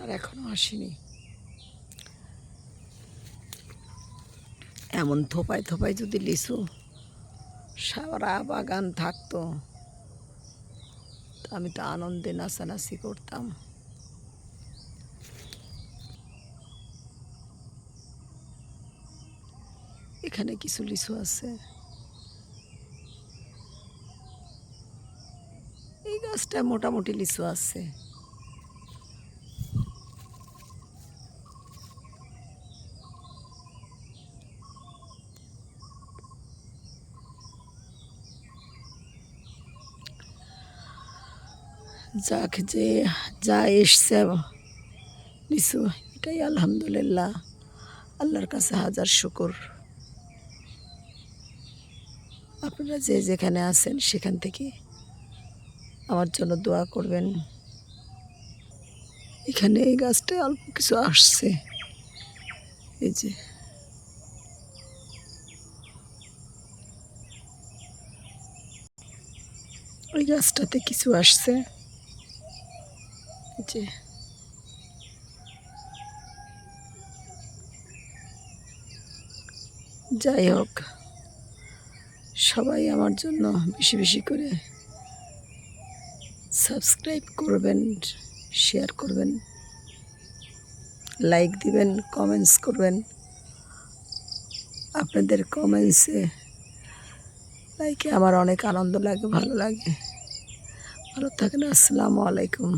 আর এখনো আসেনি। এমন থোপায় থোপায় যদি লিচু সারা বাগান থাকতো, আমি তো আনন্দে নাচানাচি করতাম। এখানে কিছু লিচু আছে, এই গাছটায় মোটামুটি লিচু আছে। যাক, যে যা এসছে লিচু, এটাই আলহামদুলিল্লাহ, আল্লাহর কাছে হাজার শুকর। আপনারা যে যেখানে আছেন সেখান থেকে আমার জন্য দোয়া করবেন। এখানে এই গাছটায় অল্প কিছু আসছে, এই যে ওই গাছটাতে কিছু আসছে, যে যাই হোক, সবাই আমার জন্য বেশি বেশি করে সাবস্ক্রাইব করবেন, শেয়ার করবেন, লাইক দিবেন, কমেন্টস করবেন। আপনাদের কমেন্টসে লাইকে আমার অনেক আনন্দ লাগে, ভালো লাগে। ভালো থাকেন। আসসালামু আলাইকুম।